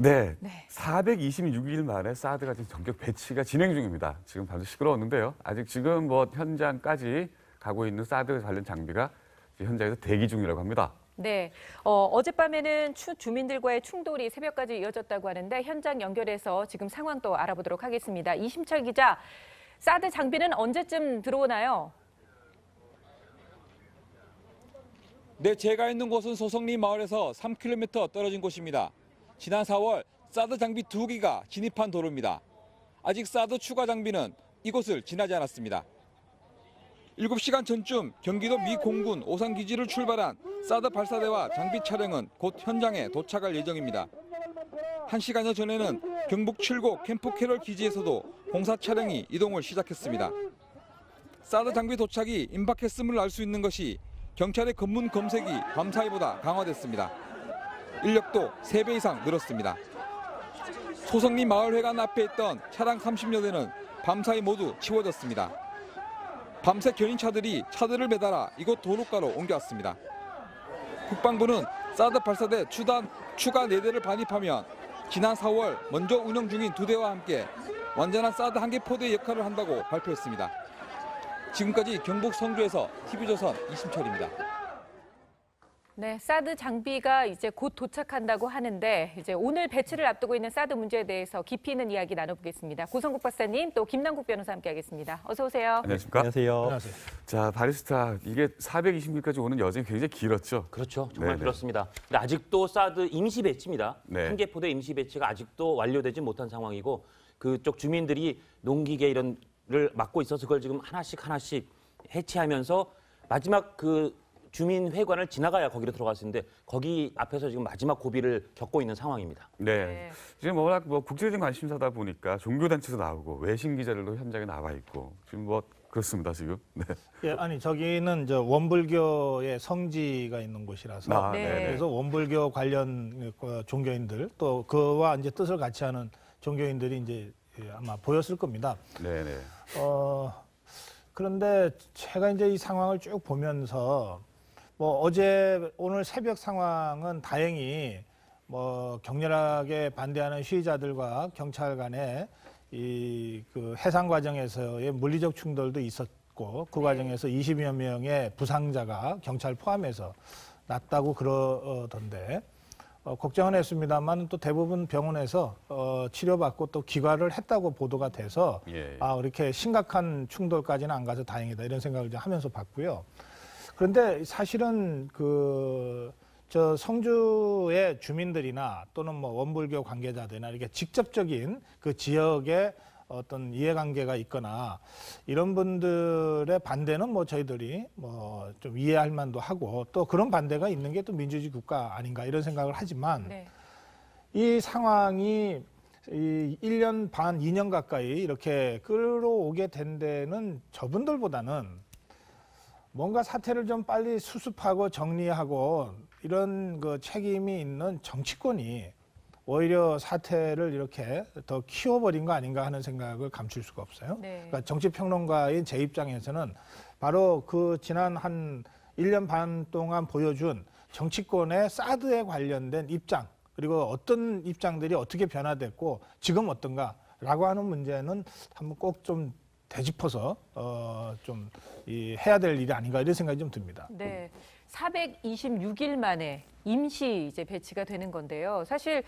네, 네. 426일 만에 사드가 지금 전격 배치가 진행 중입니다. 지금 밤새 시끄러웠는데요. 아직 지금 뭐 현장까지 가고 있는 사드 관련 장비가 현장에서 대기 중이라고 합니다. 네, 어젯밤에는 주민들과의 충돌이 새벽까지 이어졌다고 하는데 현장 연결해서 지금 상황 또 알아보도록 하겠습니다. 이심철 기자, 사드 장비는 언제쯤 들어오나요? 네, 제가 있는 곳은 소성리 마을에서 3km 떨어진 곳입니다. 지난 4월 사드 장비 2기가 진입한 도로입니다. 아직 사드 추가 장비는 이곳을 지나지 않았습니다. 7시간 전쯤 경기도 미 공군 오산기지를 출발한 사드 발사대와 장비 차량은 곧 현장에 도착할 예정입니다. 1시간여 전에는 경북 칠곡 캠프 캐럴 기지에서도 공사 차량이 이동을 시작했습니다. 사드 장비 도착이 임박했음을 알 수 있는 것이 경찰의 검문 검색이 밤사이보다 강화됐습니다. 인력도 3배 이상 늘었습니다. 소성리 마을회관 앞에 있던 차량 30여 대는 밤사이 모두 치워졌습니다. 밤새 견인차들이 차들을 매달아 이곳 도로가로 옮겨왔습니다. 국방부는 사드 발사대 추가 4대를 반입하면 지난 4월 먼저 운영 중인 2대와 함께 완전한 사드 한개 포대의 역할을 한다고 발표했습니다. 지금까지 경북 성주에서 TV조선 이심철입니다. 네, 사드 장비가 이제 곧 도착한다고 하는데 이제 오늘 배치를 앞두고 있는 사드 문제에 대해서 깊이 있는 이야기 나눠보겠습니다. 고성국 박사님 또 김남국 변호사 함께하겠습니다. 어서 오세요. 안녕하십니까? 안녕하세요. 자, 바리스타, 이게 420일까지 오는 여정이 굉장히 길었죠? 그렇죠. 정말 네네. 그렇습니다. 근데 아직도 사드 임시 배치입니다. 네. 한개 포대 임시 배치가 아직도 완료되지 못한 상황이고 그쪽 주민들이 농기계 이런를 맡고 있어서 그걸 지금 하나씩 해체하면서 마지막 그 주민 회관을 지나가야 거기로 들어갈 수 있는데 거기 앞에서 지금 마지막 고비를 겪고 있는 상황입니다. 네. 지금 워낙 국제적인 관심사다 보니까 종교단체도 나오고 외신 기자들도 현장에 나와 있고 지금 그렇습니다, 지금. 네. 예, 아니 저기는 저 원불교의 성지가 있는 곳이라서 네. 그래서 원불교 관련 종교인들 또 그와 이제 뜻을 같이 하는 종교인들이 이제 아마 보였을 겁니다. 네네. 그런데 제가 이제 이 상황을 쭉 보면서 오늘 새벽 상황은 다행히 격렬하게 반대하는 시위자들과 경찰 간의 그 해상 과정에서의 물리적 충돌도 있었고 그 과정에서 20여 명의 부상자가 경찰 포함해서 났다고 그러던데 걱정은 했습니다만 또 대부분 병원에서 치료받고 또 귀가를 했다고 보도가 돼서 예. 이렇게 심각한 충돌까지는 안 가서 다행이다 이런 생각을 좀 하면서 봤고요. 그런데 사실은 저 성주의 주민들이나 또는 원불교 관계자들이나 이렇게 직접적인 그 지역의 어떤 이해관계가 있거나 이런 분들의 반대는 저희들이 좀 이해할 만도 하고 또 그런 반대가 있는 게 또 민주주의 국가 아닌가 이런 생각을 하지만 네. 이 상황이 1년 반, 2년 가까이 이렇게 끌어오게 된 데는 저분들보다는 뭔가 사태를 좀 빨리 수습하고 정리하고 이런 그 책임이 있는 정치권이 오히려 사태를 이렇게 더 키워버린 거 아닌가 하는 생각을 감출 수가 없어요. 네. 그러니까 정치평론가인 제 입장에서는 바로 그 지난 한 1년 반 동안 보여준 정치권의 사드에 관련된 입장 그리고 어떤 입장들이 어떻게 변화됐고 지금 어떤가라고 하는 문제는 한번 꼭 좀 되짚어서 좀 해야 될 일이 아닌가 이런 생각이 좀 듭니다. 네, 426일 만에 임시 이제 배치가 되는 건데요. 사실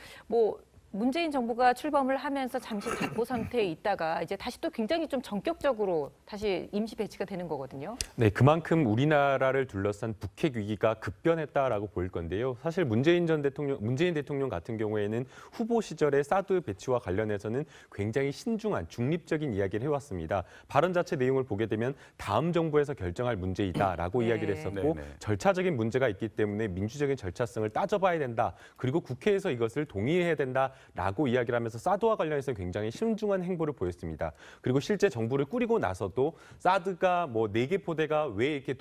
문재인 정부가 출범을 하면서 잠시 답보 상태에 있다가 이제 다시 또 굉장히 좀 전격적으로 다시 임시 배치가 되는 거거든요. 네, 그만큼 우리나라를 둘러싼 북핵 위기가 급변했다라고 보일 건데요. 사실 문재인 대통령 같은 경우에는 후보 시절에 사드 배치와 관련해서는 굉장히 신중한 중립적인 이야기를 해왔습니다. 발언 자체 내용을 보게 되면 다음 정부에서 결정할 문제이다라고 네. 이야기를 했었고 네네. 절차적인 문제가 있기 때문에 민주적인 절차성을 따져봐야 된다. 그리고 국회에서 이것을 동의해야 된다. 라고 이야기를 하면서 사드와 관련해서 굉장히 신중한 행보를 보였습니다. 그리고 실제 정부를 꾸리고 나서도 사드가 4개 포대가 왜 이렇게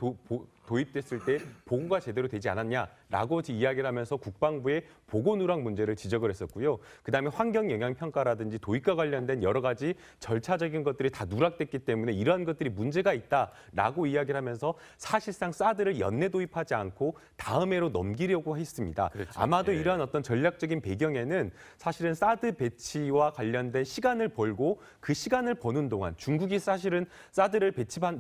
도입됐을 때 보고가 제대로 되지 않았냐라고 이야기를 하면서 국방부의 보고 누락 문제를 지적을 했었고요. 그다음에 환경 영향 평가라든지 도입과 관련된 여러 가지 절차적인 것들이 다 누락됐기 때문에 이러한 것들이 문제가 있다라고 이야기를 하면서 사실상 사드를 연내 도입하지 않고 다음 해로 넘기려고 했습니다. 그렇죠. 아마도 예. 이러한 어떤 전략적인 배경에는 사실은 사드 배치와 관련된 시간을 벌고 그 시간을 버는 동안 중국이 사실은 사드를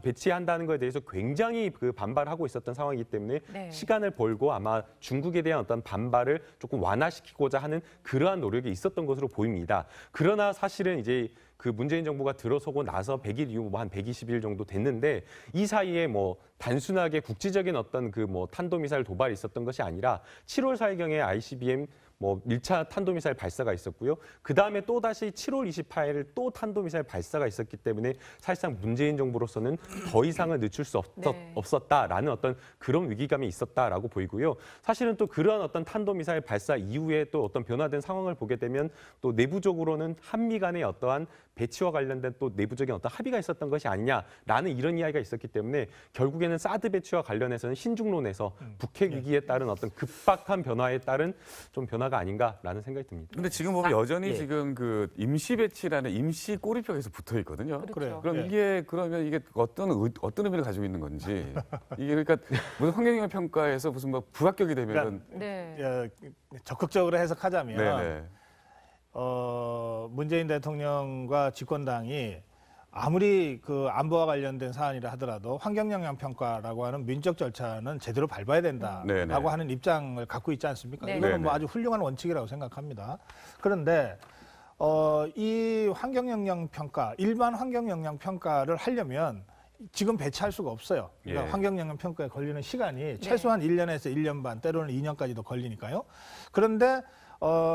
배치한다는 것에 대해서 굉장히 그 반발하고 있었던 상황이기 때문에 네. 시간을 벌고 아마 중국에 대한 어떤 반발을 조금 완화시키고자 하는 그러한 노력이 있었던 것으로 보입니다. 그러나 사실은 이제 그 문재인 정부가 들어서고 나서 100일 이후 한 120일 정도 됐는데 이 사이에 뭐 단순하게 국지적인 어떤 그 뭐 탄도미사일 도발이 있었던 것이 아니라 7월 4일경에 ICBM 뭐 1차 탄도미사일 발사가 있었고요. 그다음에 또 다시 7월 28일 또 탄도미사일 발사가 있었기 때문에 사실상 문재인 정부로서는 더 이상은 늦출 수 네. 없었다라는 어떤 그런 위기감이 있었다라고 보이고요. 사실은 또 그런 어떤 탄도미사일 발사 이후에 또 어떤 변화된 상황을 보게 되면 또 내부적으로는 한미 간의 어떠한 배치와 관련된 또 내부적인 어떤 합의가 있었던 것이 아니냐라는 이런 이야기가 있었기 때문에 결국에는 사드 배치와 관련해서는 신중론에서 북핵 위기에 따른 어떤 급박한 변화에 따른 좀 변화가 아닌가라는 생각이 듭니다. 근데 지금 보면 여전히 예. 지금 그 임시 배치라는 임시 꼬리표에서 붙어 있거든요. 그렇죠. 그럼 예. 이게 그러면 이게 어떤 의미를 가지고 있는 건지 이게 그러니까 무슨 환경영향 평가에서 무슨 뭐 부합격이 되면은 네. 적극적으로 해석하자면 네네. 문재인 대통령과 집권당이 아무리 그 안보와 관련된 사안이라 하더라도 환경영향 평가라고 하는 민적 절차는 제대로 밟아야 된다라고 네네. 하는 입장을 갖고 있지 않습니까? 네. 이거는 뭐 네네. 아주 훌륭한 원칙이라고 생각합니다. 그런데 이 환경영향 평가, 일반 환경영향 평가를 하려면 지금 배치할 수가 없어요. 그러니까 예. 환경영향 평가에 걸리는 시간이 최소한 1년에서 1년 반, 때로는 2년까지도 걸리니까요. 그런데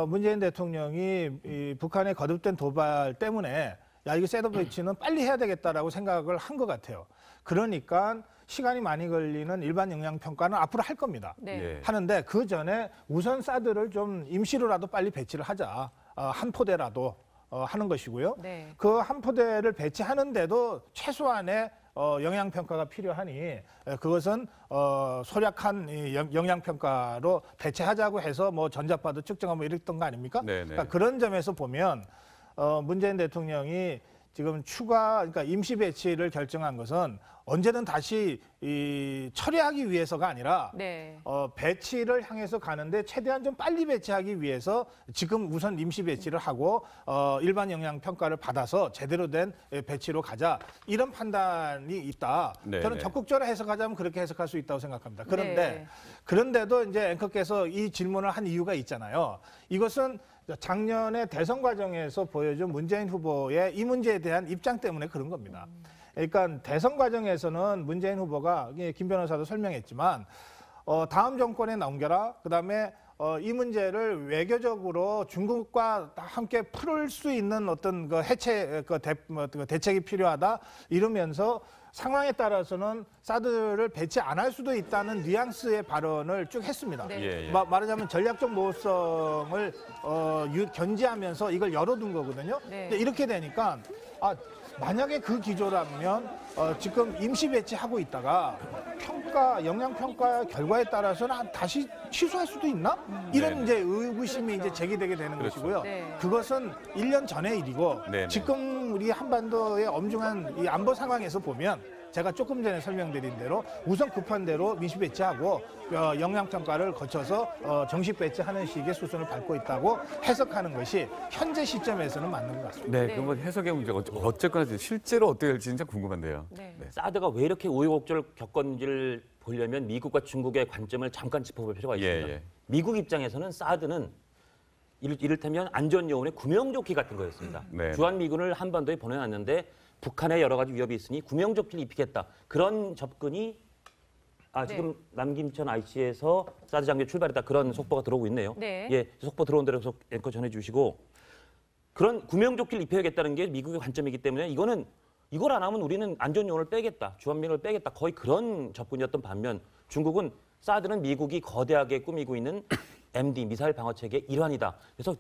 문재인 대통령이 이 북한의 거듭된 도발 때문에 야, 이거 셋업 배치는 빨리 해야 되겠다라고 생각을 한 것 같아요. 그러니까 시간이 많이 걸리는 일반 영향 평가는 앞으로 할 겁니다. 네. 예. 하는데 그 전에 우선 사드를 좀 임시로라도 빨리 배치를 하자. 한 포대라도 하는 것이고요. 네. 그 한 포대를 배치하는데도 최소한의 영향 평가가 필요하니 그것은 소략한 영향 평가로 배치하자고 해서 뭐 전자파도 측정하고 이랬던 거 아닙니까? 네네. 그러니까 그런 점에서 보면 문재인 대통령이 지금 그러니까 임시 배치를 결정한 것은 언제든 다시 처리하기 위해서가 아니라 네. 배치를 향해서 가는데 최대한 좀 빨리 배치하기 위해서 지금 우선 임시 배치를 하고 일반 영향 평가를 받아서 제대로 된 배치로 가자 이런 판단이 있다. 네, 저는 네. 적극적으로 해석하자면 그렇게 해석할 수 있다고 생각합니다. 그런데 네. 그런데도 이제 앵커께서 이 질문을 한 이유가 있잖아요. 이것은 작년에 대선 과정에서 보여준 문재인 후보의 이 문제에 대한 입장 때문에 그런 겁니다. 그러니까 대선 과정에서는 문재인 후보가 김 변호사도 설명했지만 다음 정권에 넘겨라. 그다음에 이 문제를 외교적으로 중국과 함께 풀을 수 있는 어떤 그 대책이 필요하다. 이러면서 상황에 따라서는 사드를 배치 안 할 수도 있다는 뉘앙스의 발언을 쭉 했습니다. 네. 예, 예. 말하자면 전략적 모호성을 견지하면서 이걸 열어둔 거거든요. 네. 근데 이렇게 되니까 만약에 그 기조라면 지금 임시 배치하고 있다가 영향 평가 결과에 따라서는 다시 취소할 수도 있나? 이런 네. 이제 의구심이 그렇죠. 이제 제기되게 되는 그렇죠. 것이고요. 네. 그것은 1년 전의 일이고 네, 네. 지금 우리 한반도의 엄중한 이 안보 상황에서 보면 제가 조금 전에 설명드린 대로 우선 급한 대로 민시 배치하고 영향 평가를 거쳐서 정식 배치하는 식의 수순을 밟고 있다고 해석하는 것이 현재 시점에서는 맞는 것 같습니다. 네, 네. 그럼 뭐 해석의 문제가 어쨌거나 실제로 어떻게 될지 진짜 궁금한데요. 네. 사드가 왜 이렇게 우여곡절을 겪었는지를 보려면 미국과 중국의 관점을 잠깐 짚어볼 필요가 있습니다. 예. 미국 입장에서는 사드는 이를테면 안전요원의 구명조끼 같은 거였습니다. 네. 주한미군을 한반도에 보내놨는데 북한의 여러 가지 위협이 있으니 구명조끼를 입히겠다. 그런 접근이 지금 남김천 IC에서 사드 장비 출발했다. 그런 속보가 들어오고 있네요. 네. 예, 속보 들어온 대로 계속 앵커 전해주시고 그런 구명조끼를 입혀야겠다는 게 미국의 관점이기 때문에 이걸 안 하면 우리는 안전요원을 빼겠다. 주한미군을 빼겠다. 거의 그런 접근이었던 반면 중국은 사드는 미국이 거대하게 꾸미고 있는 MD 미사일 방어 체계의 일환이다. 그래서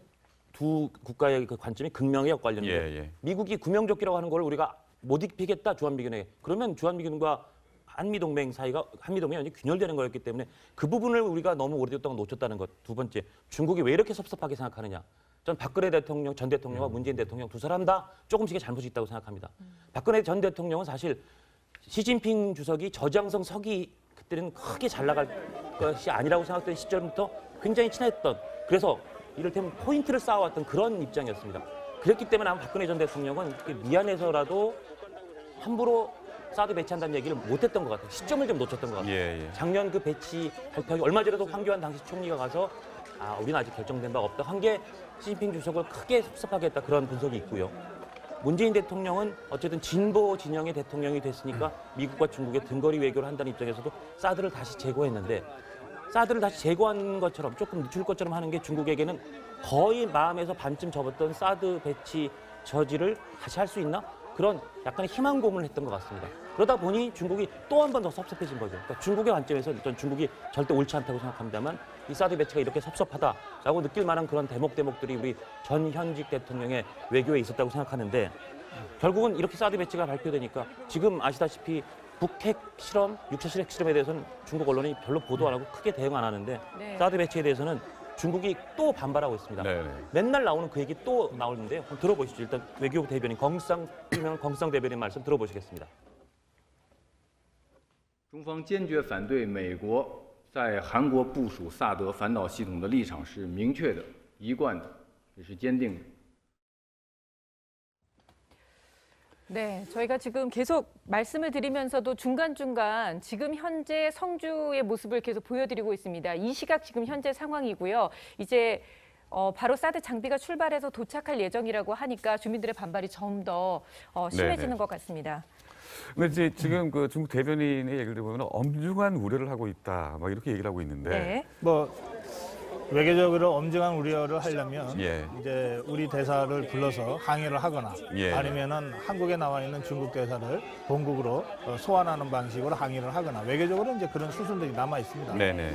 두 국가의 그 관점이 극명히 엇갈렸는데 예. 미국이 구명조끼라고 하는 걸 우리가 못 입히겠다 주한미군에게. 그러면 주한미군과 한미동맹 사이가 한미동맹이 완전히 균열되는 거였기 때문에 그 부분을 우리가 너무 오래됐던 놓쳤다는 것. 두 번째, 중국이 왜 이렇게 섭섭하게 생각하느냐. 전 박근혜 대통령, 전 대통령과 문재인 대통령 두 사람 다 조금씩의 잘못이 있다고 생각합니다. 박근혜 전 대통령은 사실 시진핑 주석이 저장성 서기 그때는 크게 잘 나갈 것이 아니라고 생각된 시절부터 굉장히 친했던, 그래서 이를테면 포인트를 쌓아왔던 그런 입장이었습니다. 그랬기 때문에 아마 박근혜 전 대통령은 미안해서라도 함부로 사드 배치한다는 얘기를 못했던 것 같아요. 시점을 좀 놓쳤던 것 같아요. 예. 작년 그 배치 발표, 얼마 전에도 황교안 당시 총리가 가서 우리는 아직 결정된 바가 없다 한 게 시진핑 주석을 크게 섭섭하게 했다, 그런 분석이 있고요. 문재인 대통령은 어쨌든 진보 진영의 대통령이 됐으니까 미국과 중국의 등거리 외교를 한다는 입장에서도 사드를 다시 제거했는데, 사드를 다시 제거한 것처럼 조금 늦출 것처럼 하는 게 중국에게는 거의 마음에서 반쯤 접었던 사드 배치 저지를 다시 할 수 있나? 그런 약간의 희망 고문을 했던 것 같습니다. 그러다 보니 중국이 또 한 번 더 섭섭해진 거죠. 그러니까 중국의 관점에서 전 중국이 절대 옳지 않다고 생각합니다만 이 사드 배치가 이렇게 섭섭하다라고 느낄 만한 그런 대목들이 우리 전 현직 대통령의 외교에 있었다고 생각하는데, 결국은 이렇게 사드 배치가 발표되니까 지금 아시다시피 북핵 실험, 6차 실핵 실험에 대해서는 중국 언론이 별로 보도 안 하고 크게 대응 안 하는데 네. 사드 배치에 대해서는 중국이 또 반발하고 있습니다. 네네. 맨날 나오는 그 얘기 또 나오는데요. 한번 들어보시죠. 일단 외교부 대변인 유명한耿상 대변인 말씀 들어보시겠습니다. 中方坚决反对美国在韩国部署萨德反导系统的立场是明确的、一贯的，也是坚定的。 네, 저희가 지금 계속 말씀을 드리면서도 중간중간 지금 현재 성주의 모습을 계속 보여드리고 있습니다. 이 시각 지금 현재 상황이고요. 이제 바로 사드 장비가 출발해서 도착할 예정이라고 하니까 주민들의 반발이 좀 더 심해지는 네네. 것 같습니다. 근데 이제 지금 그 중국 대변인의 얘기를 보면 엄중한 우려를 하고 있다, 막 이렇게 얘기를 하고 있는데. 네. 뭐 외교적으로 엄중한 우려를 하려면 예. 이제 우리 대사를 불러서 항의를 하거나 예. 아니면은 한국에 나와 있는 중국 대사를 본국으로 소환하는 방식으로 항의를 하거나 외교적으로 이제 그런 수순들이 남아 있습니다. 네네.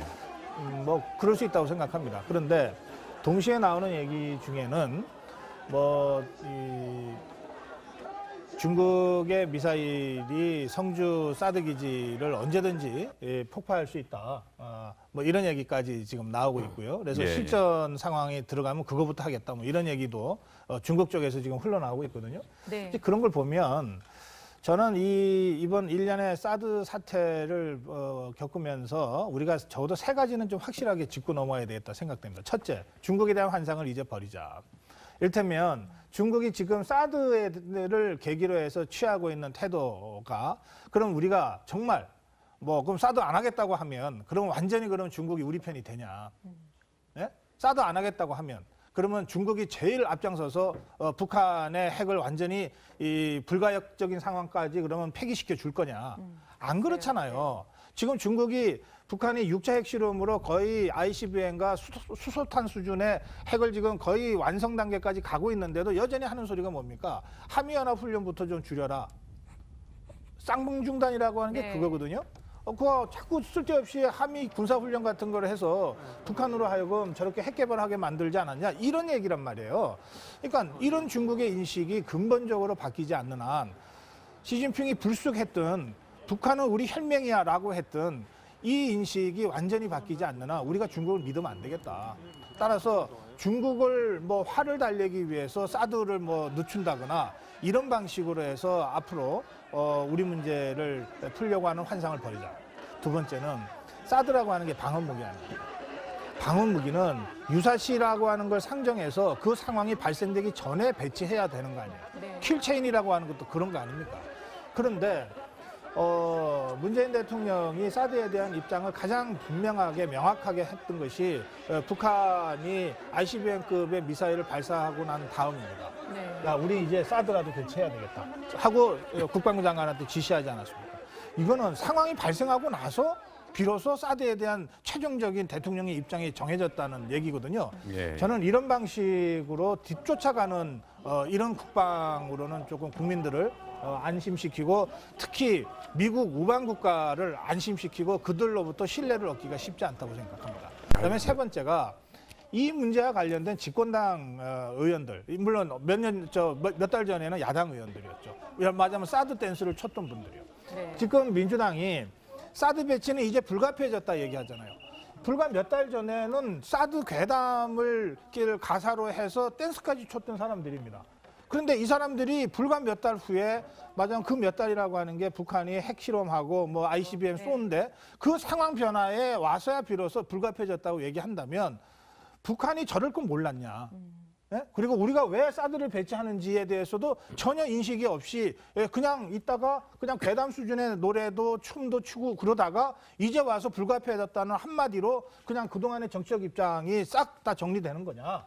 뭐 그럴 수 있다고 생각합니다. 그런데 동시에 나오는 얘기 중에는 뭐 중국의 미사일이 성주 사드 기지를 언제든지 폭파할 수 있다. 뭐 이런 얘기까지 지금 나오고 있고요. 그래서 예, 실전 상황에 들어가면 그거부터 하겠다. 뭐 이런 얘기도 중국 쪽에서 지금 흘러나오고 있거든요. 네. 이제 그런 걸 보면 저는 이번 일련의 사드 사태를 겪으면서 우리가 적어도 세 가지는 좀 확실하게 짚고 넘어야 되겠다 생각됩니다. 첫째, 중국에 대한 환상을 이제 버리자. 이를테면 중국이 지금 사드를 계기로 해서 취하고 있는 태도가, 그럼 우리가 정말 뭐 그럼 사드 안 하겠다고 하면 그럼 완전히 그러면 중국이 우리 편이 되냐? 예? 사드 안 하겠다고 하면 그러면 중국이 제일 앞장서서 북한의 핵을 완전히 이 불가역적인 상황까지 그러면 폐기시켜 줄 거냐? 안 그렇잖아요. 지금 중국이 북한이 6차 핵실험으로 거의 ICBM과 수소탄 수준의 핵을 지금 거의 완성 단계까지 가고 있는데도 여전히 하는 소리가 뭡니까? 한미연합훈련부터 좀 줄여라. 쌍봉중단이라고 하는 게 네. 그거거든요. 그거 자꾸 쓸데없이 한미 군사훈련 같은 걸 해서 북한으로 하여금 저렇게 핵 개발하게 만들지 않았냐, 이런 얘기란 말이에요. 그러니까 이런 중국의 인식이 근본적으로 바뀌지 않는 한 시진핑이 불쑥했던 북한은 우리 혈맹이야 라고 했던 이 인식이 완전히 바뀌지 않는 한 우리가 중국을 믿으면 안 되겠다. 따라서 중국을 뭐 화를 달래기 위해서 사드를 뭐 늦춘다거나 이런 방식으로 해서 앞으로 우리 문제를 풀려고 하는 환상을 버리자. 두 번째는 사드라고 하는 게 방어무기 아닙니까? 방어무기는 유사시라고 하는 걸 상정해서 그 상황이 발생되기 전에 배치해야 되는 거 아니에요. 네. 킬체인이라고 하는 것도 그런 거 아닙니까? 그런데 문재인 대통령이 사드에 대한 입장을 가장 분명하게 명확하게 했던 것이 북한이 ICBM급의 미사일을 발사하고 난 다음입니다. 네. 야, 우리 이제 사드라도 교체해야 되겠다 하고 국방부 장관한테 지시하지 않았습니까? 이거는 상황이 발생하고 나서 비로소 사드에 대한 최종적인 대통령의 입장이 정해졌다는 얘기거든요. 예. 저는 이런 방식으로 뒤쫓아가는 이런 국방으로는 조금 국민들을 안심시키고 특히 미국 우방 국가를 안심시키고 그들로부터 신뢰를 얻기가 쉽지 않다고 생각합니다. 그다음에 세 번째가 이 문제와 관련된 집권당 의원들, 물론 몇 달 전에는 야당 의원들이었죠. 말하자면 사드 댄스를 췄던 분들이요. 네. 지금 민주당이 사드 배치는 이제 불가피해졌다 얘기하잖아요. 불과 몇 달 전에는 사드 괴담을 가사로 해서 댄스까지 췄던 사람들입니다. 그런데 이 사람들이 불과 몇 달 후에 맞아요. 그 몇 달이라고 하는 게 북한이 핵실험하고 뭐 ICBM 쏘는데 그 상황 변화에 와서야 비로소 불가피해졌다고 얘기한다면 북한이 저럴 건 몰랐냐. 예? 그리고 우리가 왜 사드를 배치하는지에 대해서도 전혀 인식이 없이 그냥 있다가 그냥 괴담 수준의 노래도 춤도 추고 그러다가 이제 와서 불가피해졌다는 한마디로 그냥 그동안의 정치적 입장이 싹 다 정리되는 거냐.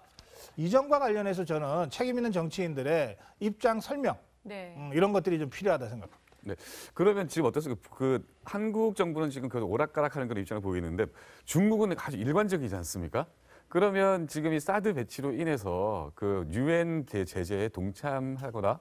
이 점과 관련해서 저는 책임 있는 정치인들의 입장 설명 네. 이런 것들이 좀 필요하다 생각합니다. 네. 그러면 지금 어떠세요? 그 한국 정부는 지금 그 오락가락하는 그런 입장을 보이는데 중국은 아주 일관적이지 않습니까? 그러면 지금 이 사드 배치로 인해서 그 유엔 제재에 동참하거나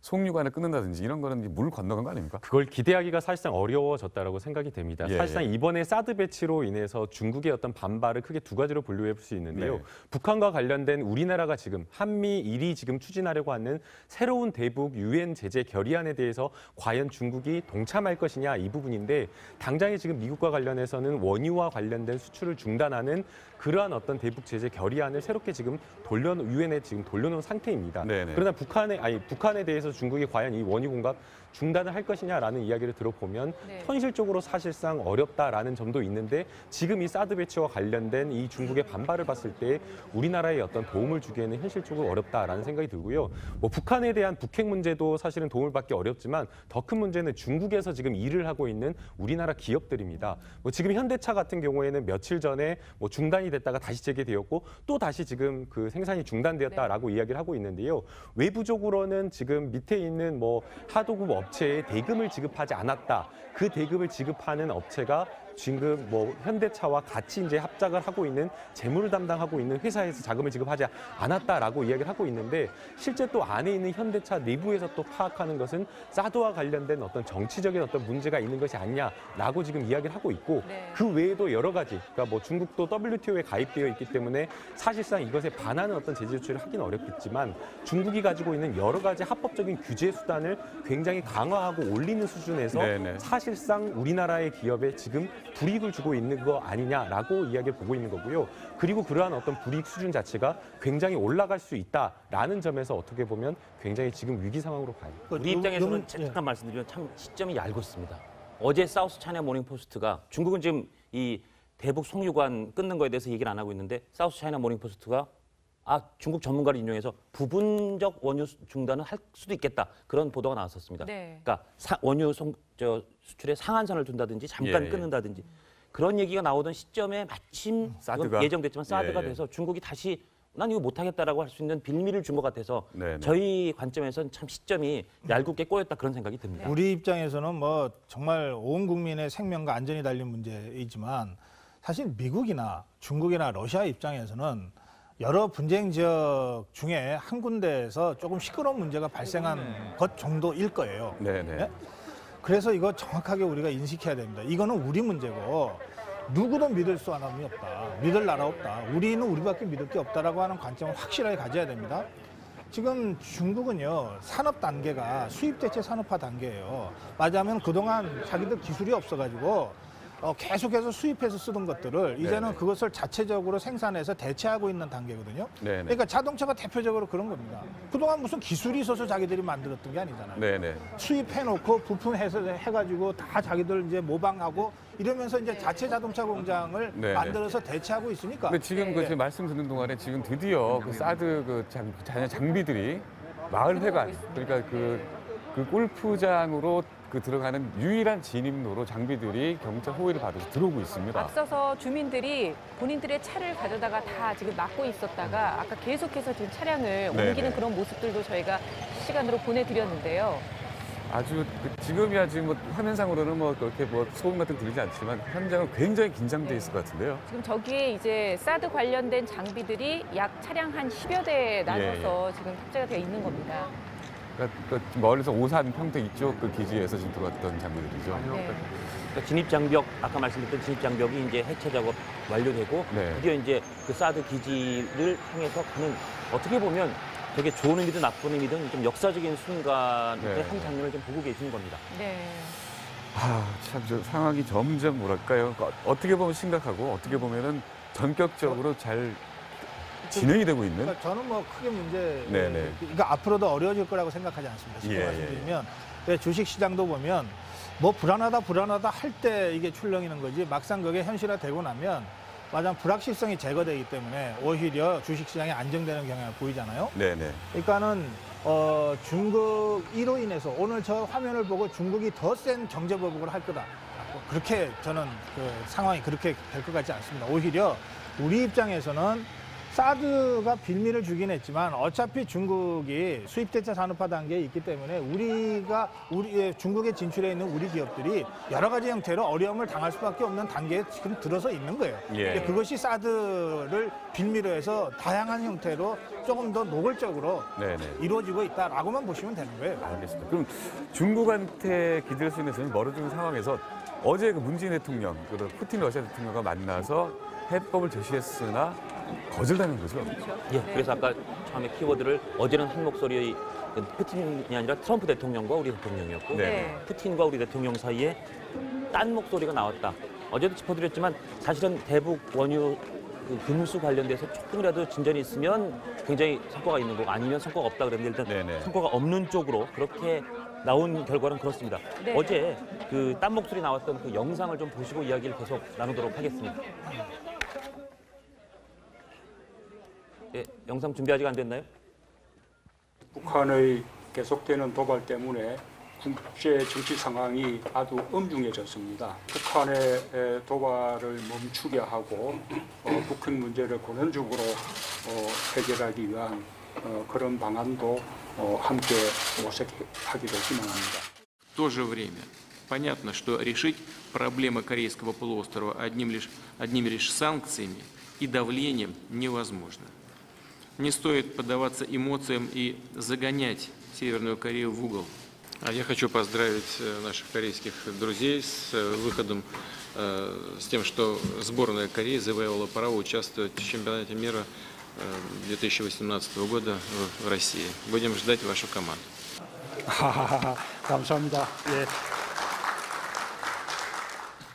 송유관을 끊는다든지 이런 거는 물 건너간 거 아닙니까? 그걸 기대하기가 사실상 어려워졌다라고 생각이 됩니다. 예, 사실상 예. 이번에 사드 배치로 인해서 중국의 어떤 반발을 크게 두 가지로 분류해 볼 수 있는데요. 네. 북한과 관련된 우리나라가 지금 한미일이 지금 추진하려고 하는 새로운 대북 유엔 제재 결의안에 대해서 과연 중국이 동참할 것이냐 이 부분인데 당장에 지금 미국과 관련해서는 원유와 관련된 수출을 중단하는 그러한 어떤 대북 제재 결의안을 새롭게 지금 유엔에 지금 돌려놓은 상태입니다. 네네. 그러나 북한에 대해서 중국이 과연 이 원유 공급 중단을 할 것이냐라는 이야기를 들어보면 네. 현실적으로 사실상 어렵다라는 점도 있는데 지금 이 사드 배치와 관련된 이 중국의 반발을 봤을 때 우리나라에 어떤 도움을 주기에는 현실적으로 어렵다라는 생각이 들고요. 뭐 북한에 대한 북핵 문제도 사실은 도움을 받기 어렵지만 더 큰 문제는 중국에서 지금 일을 하고 있는 우리나라 기업들입니다. 뭐 지금 현대차 같은 경우에는 며칠 전에 뭐 중단이 됐다가 다시 재개되었고 또 다시 지금 그 생산이 중단되었다라고 이야기를 하고 있는데요. 외부적으로는 지금 밑에 있는 뭐 하도급 업체에 대금을 지급하지 않았다. 그 대금을 지급하는 업체가 지금 뭐 현대차와 같이 이제 합작을 하고 있는 재무를 담당하고 있는 회사에서 자금을 지급하지 않았다라고 이야기를 하고 있는데 실제 또 안에 있는 현대차 내부에서 또 파악하는 것은 사드와 관련된 어떤 정치적인 어떤 문제가 있는 것이 아니냐라고 지금 이야기를 하고 있고 네. 그 외에도 여러 가지 그러니까 뭐 중국도 WTO에 가입되어 있기 때문에 사실상 이것에 반하는 어떤 제재 조치를 하기는 어렵겠지만 중국이 가지고 있는 여러 가지 합법적인 규제 수단을 굉장히 강화하고 올리는 수준에서 네네. 사실상 우리나라의 기업에 지금 불이익을 주고 있는 거 아니냐라고 이야기를 보고 있는 거고요. 그리고 그러한 어떤 불이익 수준 자체가 굉장히 올라갈 수 있다라는 점에서 어떻게 보면 굉장히 지금 위기 상황으로 가요. 우리 입장에서는 잠깐 말씀드리면 참 시점이 얇았습니다. 어제 사우스 차이나 모닝포스트가 중국은 지금 이 대북 송유관 끊는 거에 대해서 얘기를 안 하고 있는데 사우스 차이나 모닝포스트가 중국 전문가를 인용해서 부분적 원유 중단을 할 수도 있겠다. 그런 보도가 나왔었습니다. 네. 그러니까 원유 수출에 상한선을 둔다든지 잠깐 예, 예. 끊는다든지 그런 얘기가 나오던 시점에 마침 사드가? 예정됐지만 사드가 예, 예. 돼서 중국이 다시 난 이거 못하겠다라고 할 수 있는 빌미를 준 것 같아서 네네. 저희 관점에서는 참 시점이 얄궂게 꼬였다 그런 생각이 듭니다. 우리 입장에서는 뭐 정말 온 국민의 생명과 안전이 달린 문제이지만 사실 미국이나 중국이나 러시아 입장에서는 여러 분쟁 지역 중에 한 군데에서 조금 시끄러운 문제가 발생한 것 정도일 거예요. 네네. 네? 그래서 이거 정확하게 우리가 인식해야 됩니다. 이거는 우리 문제고 누구도 믿을 사람이 없다. 믿을 나라 없다. 우리는 우리밖에 믿을 게 없다라고 하는 관점을 확실하게 가져야 됩니다. 지금 중국은요, 산업 단계가 수입 대체 산업화 단계예요. 말하자면 그동안 자기들 기술이 없어가지고 계속해서 수입해서 쓰던 것들을 이제는 네네. 그것을 자체적으로 생산해서 대체하고 있는 단계거든요. 네네. 그러니까 자동차가 대표적으로 그런 겁니다. 그동안 무슨 기술이 있어서 자기들이 만들었던 게 아니잖아요. 네네. 수입해놓고 부품 해가지고 다 자기들 이제 모방하고 이러면서 이제 자체 자동차 공장을 네네. 만들어서 대체하고 있으니까. 근데 지금 그 지금 말씀 듣는 동안에 지금 드디어 그 사드 그 장비들이 마을 회관 그러니까 그 골프장으로 그 들어가는 유일한 진입로로 장비들이 경찰 호위를 받아서 들어오고 있습니다. 앞서서 주민들이 본인들의 차를 가져다가 다 지금 막고 있었다가 아까 계속해서 지금 차량을 네네. 옮기는 그런 모습들도 저희가 실시간으로 보내드렸는데요. 아주 지금이야 지금 뭐 화면상으로는 뭐 그렇게 뭐 소음 같은 거 들리지 않지만 현장은 굉장히 긴장돼 있을 것 같은데요. 지금 저기에 이제 사드 관련된 장비들이 약 차량 한 10여 대 나눠서 지금 탑재가 되어 있는 겁니다. 그러니까 멀리서 오산, 평택 이쪽 그 기지에서 지금 들어왔던 장비들이죠. 네. 그러니까 진입장벽, 아까 말씀드렸던 진입장벽이 이제 해체 작업 완료되고 네. 드디어 이제 그 사드 기지를 향해서 가는 어떻게 보면 되게 좋은 의미든 나쁜 의미든 좀 역사적인 순간의 네. 한 장면을 좀 보고 계시는 겁니다. 네. 참 저 상황이 점점 뭐랄까요? 어떻게 보면 심각하고 어떻게 보면은 전격적으로 잘 진행이 되고 있는. 그러니까 저는 뭐 크게 문제, 네네. 그러니까 앞으로도 어려워질 거라고 생각하지 않습니다. 쉽게 예, 말씀드리면 주식 시장도 보면 뭐 불안하다 할 때 이게 출렁이는 거지 막상 그게 현실화되고 나면 마냥 불확실성이 제거되기 때문에 오히려 주식 시장이 안정되는 경향을 보이잖아요. 네네. 그러니까는 중국 이로 인해서 오늘 저 화면을 보고 중국이 더 센 경제 보복을 할 거다. 그렇게 저는 그 상황이 그렇게 될 것 같지 않습니다. 오히려 우리 입장에서는 사드가 빌미를 주긴 했지만 어차피 중국이 수입대체 산업화 단계에 있기 때문에 중국에 진출해 있는 우리 기업들이 여러 가지 형태로 어려움을 당할 수밖에 없는 단계에 지금 들어서 있는 거예요. 예. 근데 그것이 사드를 빌미로 해서 다양한 형태로 조금 더 노골적으로 네네. 이루어지고 있다라고만 보시면 되는 거예요. 알겠습니다. 그럼 중국한테 기댈 수 있는 멀어지는 상황에서 어제 그 문재인 대통령, 그리고 푸틴 러시아 대통령과 만나서 해법을 제시했으나 거절당한 거죠. 예, 그래서 아까 처음에 키워드를 어제는 한 목소리 푸틴이 아니라 트럼프 대통령과 우리 대통령이었고 네. 푸틴과 우리 대통령 사이에 딴 목소리가 나왔다. 어제도 짚어드렸지만 사실은 대북 원유 그 금수 관련돼서 조금이라도 진전이 있으면 굉장히 성과가 있는 거고 아니면 성과가 없다 그랬는데 일단 네네. 성과가 없는 쪽으로 그렇게 나온 결과는 그렇습니다. 네. 어제 그 딴 목소리 나왔던 그 영상을 좀 보시고 이야기를 계속 나누도록 하겠습니다. 네, 영상 준비 아직 안 됐나요? 북한의 계속되는 도발 때문에 국제 정치 상황이 아주 엄중해졌습니다. 북한의 도발을 멈추게 하고 북한 문제를 근원적으로 해결하기 위한 그런 방안도 함께 모색하기로 희망합니다. В то же время понятно, что решить проблемы Корейского полуострова одними лишь санкциями и давлением невозможно. Не стоит поддаваться эмоциям и загонять Северную Корею в угол. Я хочу поздравить наших корейских друзей с выходом, с тем, что сборная Кореи завоевала право участвовать в чемпионате мира 2018 года в России. Будем ждать вашу команду. 감사합니다. 예.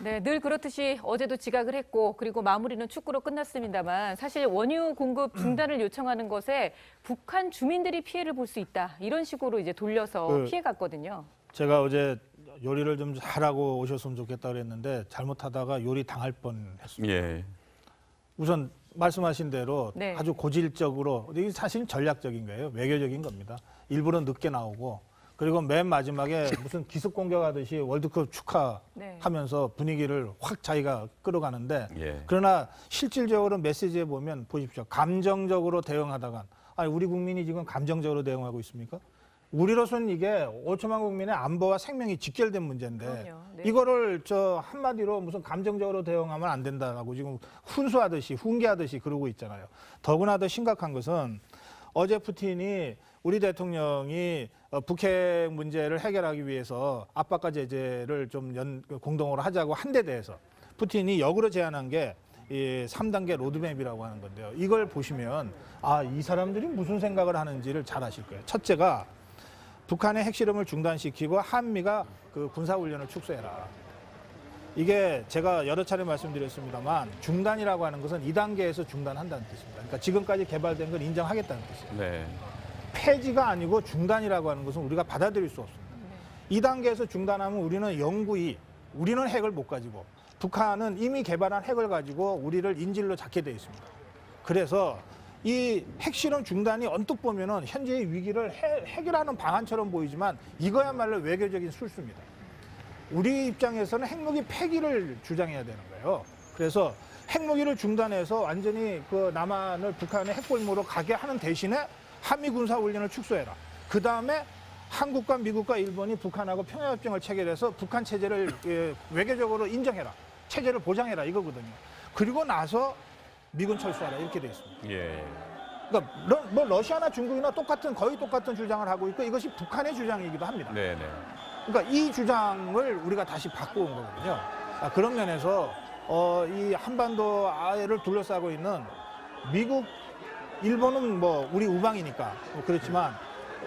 네, 늘 그렇듯이 어제도 지각을 했고 그리고 마무리는 축구로 끝났습니다만 사실 원유 공급 중단을 요청하는 것에 북한 주민들이 피해를 볼 수 있다. 이런 식으로 이제 돌려서 피해갔거든요. 제가 어제 요리를 좀 잘하고 오셨으면 좋겠다 그랬는데 잘못하다가 요리 당할 뻔했습니다. 예. 우선 말씀하신 대로 네. 아주 고질적으로 이게 사실 전략적인 거예요. 외교적인 겁니다. 일부러 늦게 나오고 그리고 맨 마지막에 무슨 기습 공격하듯이 월드컵 축하하면서 분위기를 확 자기가 끌어가는데 예. 그러나 실질적으로 메시지에 보면 보십시오. 감정적으로 대응하다가 아니 우리 국민이 지금 감정적으로 대응하고 있습니까? 우리로서는 이게 5천만 국민의 안보와 생명이 직결된 문제인데 그럼요. 네. 이거를 한마디로 무슨 감정적으로 대응하면 안 된다라고 지금 훈수하듯이 훈계하듯이 그러고 있잖아요. 더구나 더 심각한 것은 어제 푸틴이 우리 대통령이 북핵 문제를 해결하기 위해서 압박과 제재를 좀 공동으로 하자고 한 데 대해서 푸틴이 역으로 제안한 게 이 3단계 로드맵이라고 하는 건데요. 이걸 보시면 이 사람들이 무슨 생각을 하는지를 잘 아실 거예요. 첫째가 북한의 핵실험을 중단시키고 한미가 그 군사훈련을 축소해라. 이게 제가 여러 차례 말씀드렸습니다만 중단이라고 하는 것은 2단계에서 중단한다는 뜻입니다. 그러니까 지금까지 개발된 걸 인정하겠다는 뜻이에요. 네. 폐지가 아니고 중단이라고 하는 것은 우리가 받아들일 수 없습니다. 2단계에서 중단하면 우리는 영구히 우리는 핵을 못 가지고 북한은 이미 개발한 핵을 가지고 우리를 인질로 잡게 돼 있습니다. 그래서 이 핵실험 중단이 언뜻 보면은 현재의 위기를 해결하는 방안처럼 보이지만 이거야말로 외교적인 술수입니다. 우리 입장에서는 핵무기 폐기를 주장해야 되는 거예요. 그래서 핵무기를 중단해서 완전히 그 남한을 북한의 핵골무로 가게 하는 대신에 한미 군사훈련을 축소해라. 그 다음에 한국과 미국과 일본이 북한하고 평화협정을 체결해서 북한 체제를 외교적으로 인정해라. 체제를 보장해라 이거거든요. 그리고 나서 미군 철수하라 이렇게 돼 있습니다. 예. 그러니까 뭐 러시아나 중국이나 거의 똑같은 주장을 하고 있고 이것이 북한의 주장이기도 합니다. 네네. 그러니까 이 주장을 우리가 다시 바꿔온 거거든요. 그런 면에서 이 한반도 아해를 둘러싸고 있는 미국, 일본은 뭐 우리 우방이니까 그렇지만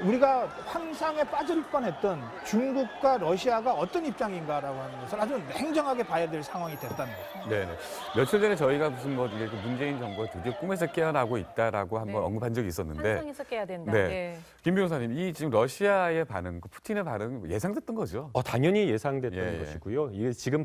우리가 환상에 빠질 뻔했던 중국과 러시아가 어떤 입장인가라고 하는 것을 아주 냉정하게 봐야 될 상황이 됐다는 거죠. 네네. 며칠 전에 저희가 무슨 뭐 이게 문재인 정부가 드디어 꿈에서 깨어나고 있다라고 한번 네. 언급한 적이 있었는데, 환상에서 깨야 된다. 네. 네. 김 변호사님, 이 지금 러시아의 반응, 푸틴의 반응 예상됐던 거죠? 당연히 예상됐던 예, 예. 것이고요. 이게 지금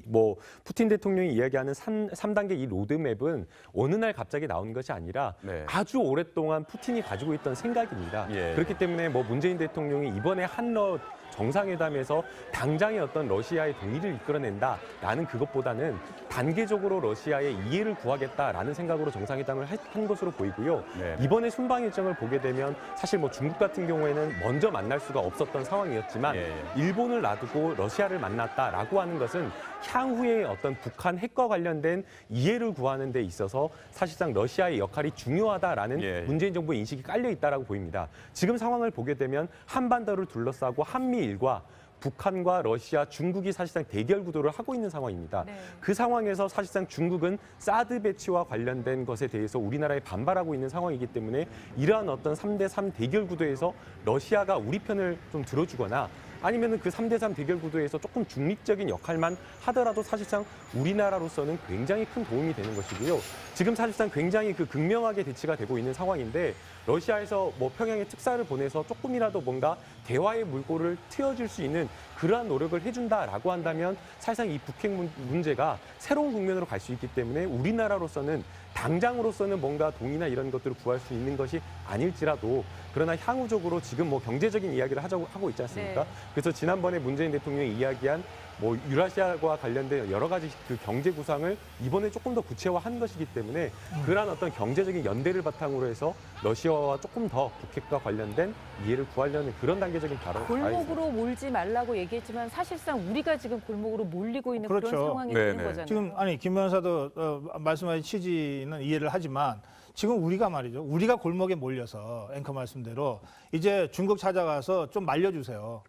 뭐 푸틴 대통령이 이야기하는 3단계 이 로드맵은 어느 날 갑자기 나온 것이 아니라 네. 아주 오랫동안 푸틴이 가지고 있던 생각입니다. 예. 그렇기 때문에 뭐 문재인 대통령이 이번에 한러 정상회담에서 당장의 어떤 러시아의 동의를 이끌어낸다라는 그것보다는 단계적으로 러시아의 이해를 구하겠다라는 생각으로 정상회담을 한 것으로 보이고요. 네. 이번에 순방 일정을 보게 되면 사실 뭐 중국 같은 경우에는 먼저 만날 수가 없었던 상황이었지만 예. 일본을 놔두고 러시아를 만났다라고 하는 것은 향후에 어떤 북한 핵과 관련된 이해를 구하는 데 있어서 사실상 러시아의 역할이 중요하다라는 예. 문재인 정부의 인식이 깔려 있다라고 보입니다. 지금 상황을 보게 되면 한반도를 둘러싸고 한미일과 북한과 러시아, 중국이 사실상 대결 구도를 하고 있는 상황입니다. 네. 그 상황에서 사실상 중국은 사드 배치와 관련된 것에 대해서 우리나라에 반발하고 있는 상황이기 때문에 이러한 어떤 3대3 대결 구도에서 러시아가 우리 편을 좀 들어주거나 아니면은 그 3대3 대결 구도에서 조금 중립적인 역할만 하더라도 사실상 우리나라로서는 굉장히 큰 도움이 되는 것이고요. 지금 사실상 굉장히 그 극명하게 대치가 되고 있는 상황인데 러시아에서 뭐 평양에 특사를 보내서 조금이라도 뭔가 대화의 물꼬를 트여줄 수 있는 그러한 노력을 해준다라고 한다면 사실상 이 북핵 문제가 새로운 국면으로 갈 수 있기 때문에 우리나라로서는 당장으로서는 뭔가 동의나 이런 것들을 구할 수 있는 것이 아닐지라도 그러나 향후적으로 지금 뭐 경제적인 이야기를 하고 있지 않습니까? 네. 그래서 지난번에 문재인 대통령이 이야기한 뭐 유라시아와 관련된 여러 가지 그 경제 구상을 이번에 조금 더 구체화한 것이기 때문에 그러한 어떤 경제적인 연대를 바탕으로 해서 러시아와 조금 더 북핵과 관련된 이해를 구하려는 그런 단계적인 발언을 골목으로 몰지 말라고 얘기했지만 사실상 우리가 지금 골목으로 몰리고 있는 그렇죠. 그런 상황이 네네. 되는 거잖아요. 지금 김 변호사도 말씀하신 취지는 이해를 하지만 지금 우리가 말이죠. 우리가 골목에 몰려서 앵커 말씀대로 이제 중국 찾아가서 좀 말려주세요.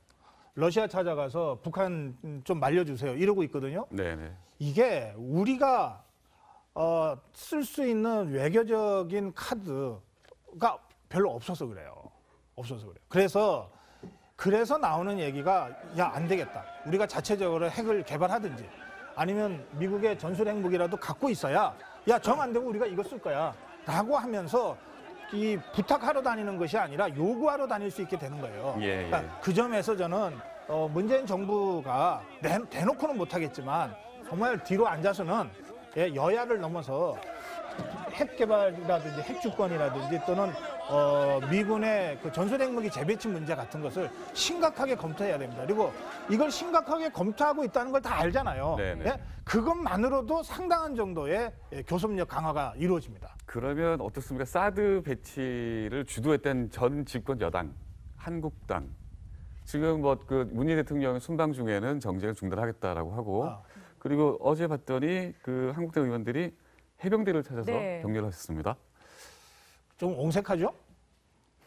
러시아 찾아가서 북한 좀 말려주세요. 이러고 있거든요. 네네. 이게 우리가 쓸 수 있는 외교적인 카드가 별로 없어서 그래요. 그래서 나오는 얘기가 야, 안 되겠다. 우리가 자체적으로 핵을 개발하든지 아니면 미국의 전술 핵무기라도 갖고 있어야 야, 정 안 되고 우리가 이거 쓸 거야. 라고 하면서 이 부탁하러 다니는 것이 아니라 요구하러 다닐 수 있게 되는 거예요. 예, 예. 그러니까 그 점에서 저는 문재인 정부가 대놓고는 못하겠지만 정말 뒤로 앉아서는 여야를 넘어서 핵 개발이라든지 핵 주권이라든지 또는 미군의 그 전술 핵무기 재배치 문제 같은 것을 심각하게 검토해야 됩니다. 그리고 이걸 심각하게 검토하고 있다는 걸 다 알잖아요. 네네. 예? 그것만으로도 상당한 정도의 교섭력 강화가 이루어집니다. 그러면 어떻습니까? 사드 배치를 주도했던 전 집권 여당, 한국당. 지금 뭐 그 문재인 대통령 순방 중에는 정쟁을 중단하겠다라고 하고 그리고 어제 봤더니 그 한국당 의원들이 해병대를 찾아서 네. 격려를 하셨습니다. 좀 옹색하죠?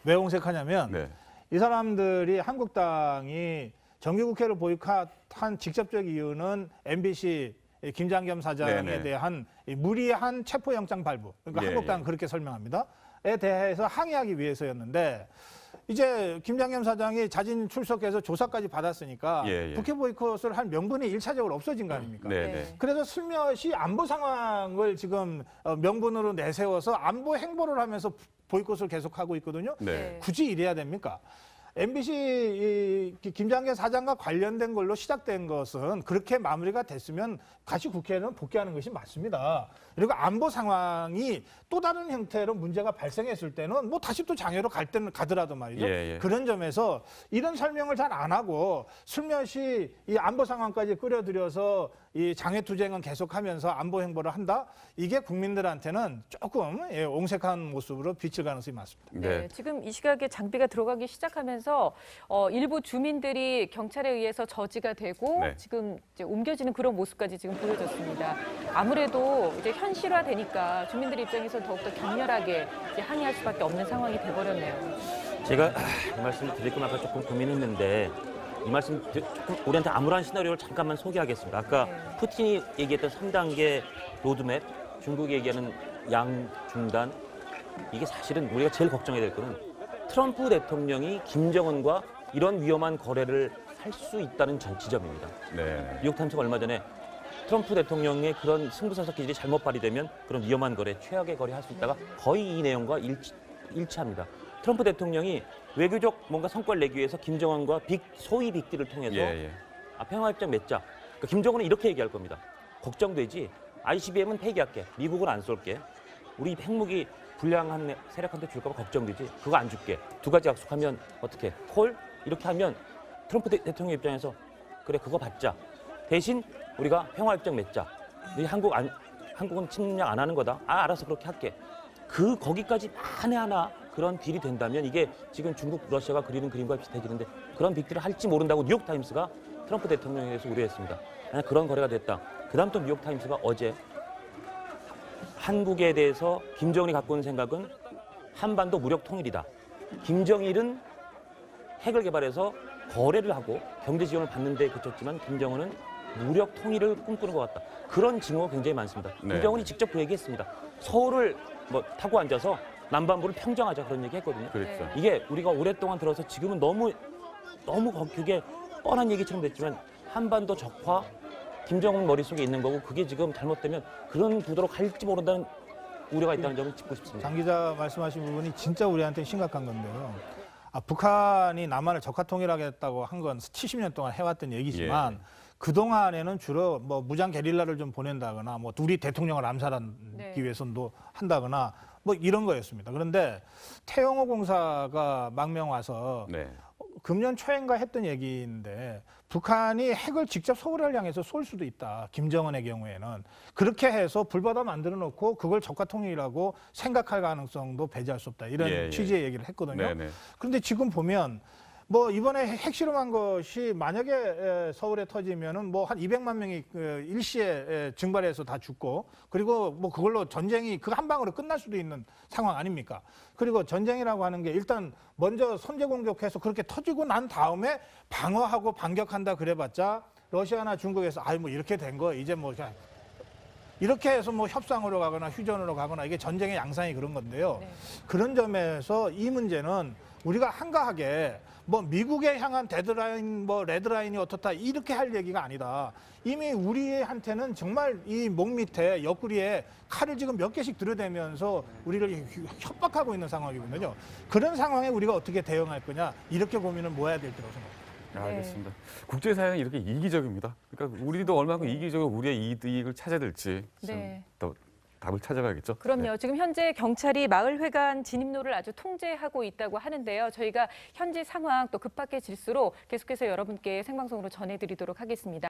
왜 옹색하냐면 네. 이 사람들이 한국당이 정기국회를 보이콧한 직접적 이유는 MBC 김장겸 사장에 네네. 대한 이 무리한 체포영장 발부. 그러니까 예, 한국당은 예. 그렇게 설명합니다.에 대해서 항의하기 위해서였는데 이제 김장겸 사장이 자진 출석해서 조사까지 받았으니까 예, 예. 국회 보이콧을 할 명분이 일차적으로 없어진 거 아닙니까? 네, 네. 네. 그래서 슬며시 안보 상황을 지금 명분으로 내세워서 안보 행보를 하면서 보이콧을 계속하고 있거든요. 네. 굳이 이래야 됩니까? MBC 김장겸 사장과 관련된 걸로 시작된 것은 그렇게 마무리가 됐으면 다시 국회에는 복귀하는 것이 맞습니다. 그리고 안보 상황이 또 다른 형태로 문제가 발생했을 때는 뭐 다시 또 장애로 갈 때는 가더라도 말이죠. 예, 예. 그런 점에서 이런 설명을 잘 안 하고 슬며시 이 안보 상황까지 끌어들여서 이 장애 투쟁은 계속하면서 안보 행보를 한다. 이게 국민들한테는 조금 옹색한 모습으로 비칠 가능성이 많습니다. 네, 지금 이 시각에 장비가 들어가기 시작하면서 일부 주민들이 경찰에 의해서 저지가 되고 네. 지금 이제 옮겨지는 그런 모습까지 지금 보여졌습니다. 아무래도 이제 현실화되니까 주민들 입장에서 더욱더 격렬하게 이제 항의할 수밖에 없는 상황이 돼버렸네요. 제가 이 말씀을 드릴 건 아까 조금 고민했는데 이 말씀 조금 우리한테 암울한 시나리오를 잠깐만 소개하겠습니다. 아까 푸틴이 얘기했던 3단계 로드맵, 중국이 얘기하는 양중단, 이게 사실은 우리가 제일 걱정해야 될 거는 트럼프 대통령이 김정은과 이런 위험한 거래를 할 수 있다는 지점입니다. 네. 뉴욕타임스가 얼마 전에 트럼프 대통령의 그런 승부사석 기질이 잘못 발휘되면 그런 위험한 거래, 최악의 거래 할 수 있다가 거의 이 내용과 일치합니다. 트럼프 대통령이 외교적 뭔가 성과를 내기 위해서 김정은과 소위 빅딜을 통해서 평화협정 맺자. 그러니까 김정은은 이렇게 얘기할 겁니다. 걱정되지? ICBM은 폐기할게. 미국은 안 쏠게. 우리 핵무기 불량한 세력한테 줄까 봐 걱정되지? 그거 안 줄게. 두 가지 약속하면 어떻게? 콜? 이렇게 하면 트럼프 대통령 입장에서 그래 그거 받자. 대신 우리가 평화협정 맺자. 한국은 침략 안 하는 거다. 알아서 그렇게 할게. 거기까지 만에 하나 그런 딜이 된다면 이게 지금 중국, 러시아가 그리는 그림과 비슷해지는데 그런 빅딜을 할지 모른다고 뉴욕타임스가 트럼프 대통령에 대해서 우려했습니다. 만약 그런 거래가 됐다. 그다음 또 뉴욕타임스가 어제 한국에 대해서 김정은이 갖고 있는 생각은 한반도 무력 통일이다. 김정일은 핵을 개발해서 거래를 하고 경제 지원을 받는 데 그쳤지만 김정은은 무력 통일을 꿈꾸는 것 같다. 그런 징후가 굉장히 많습니다. 네. 김정은이 직접 그 얘기했습니다. 서울을 타고 앉아서 남반부를 평정하자 그런 얘기 했거든요. 그렇죠. 이게 우리가 오랫동안 들어서 지금은 너무 그게 뻔한 얘기처럼 됐지만 한반도 적화, 김정은 머릿속에 있는 거고 그게 지금 잘못되면 그런 구도로 갈지 모른다는 우려가 있다는 점을 짚고 싶습니다. 장 기자 말씀하신 부분이 진짜 우리한테 심각한 건데요. 북한이 남한을 적화 통일하겠다고 한 건 70년 동안 해왔던 얘기지만 그동안에는 주로 무장 게릴라를 좀 보낸다거나 우리 대통령을 암살하기 위해서도 한다거나 이런 거였습니다. 그런데 태영호 공사가 망명 와서 금년 초인가 했던 얘기인데 북한이 핵을 직접 서울을 향해서 쏠 수도 있다. 김정은의 경우에는. 그렇게 해서 불바다 만들어 놓고 그걸 적화 통일이라고 생각할 가능성도 배제할 수 없다. 이런 취지의 얘기를 했거든요. 그런데 지금 보면 이번에 핵실험한 것이 만약에 서울에 터지면은 한 200만 명이 일시에 증발해서 다 죽고 그리고 그걸로 전쟁이 그 한 방으로 끝날 수도 있는 상황 아닙니까? 그리고 전쟁이라고 하는 게 일단 먼저 선제 공격해서 그렇게 터지고 난 다음에 방어하고 반격한다 그래봤자 러시아나 중국에서 이렇게 된 거 이제 이렇게 해서 협상으로 가거나 휴전으로 가거나 이게 전쟁의 양상이 그런 건데요. 그런 점에서 이 문제는 우리가 한가하게 미국에 향한 데드라인, 레드라인이 어떻다 이렇게 할 얘기가 아니다. 이미 우리한테는 정말 이 목 밑에 옆구리에 칼을 지금 몇 개씩 들여대면서 우리를 협박하고 있는 상황이거든요. 그런 상황에 우리가 어떻게 대응할 거냐 이렇게 고민을 모아야 될 거라고 생각합니다. 알겠습니다. 국제사회는 이렇게 이기적입니다. 그러니까 우리도 얼마나 이기적으로 우리의 이익을 찾아야 될지 더 답을 찾아봐야겠죠. 그럼요. 지금 현재 경찰이 마을회관 진입로를 아주 통제하고 있다고 하는데요. 저희가 현지 상황 또 급박해질수록 계속해서 여러분께 생방송으로 전해드리도록 하겠습니다.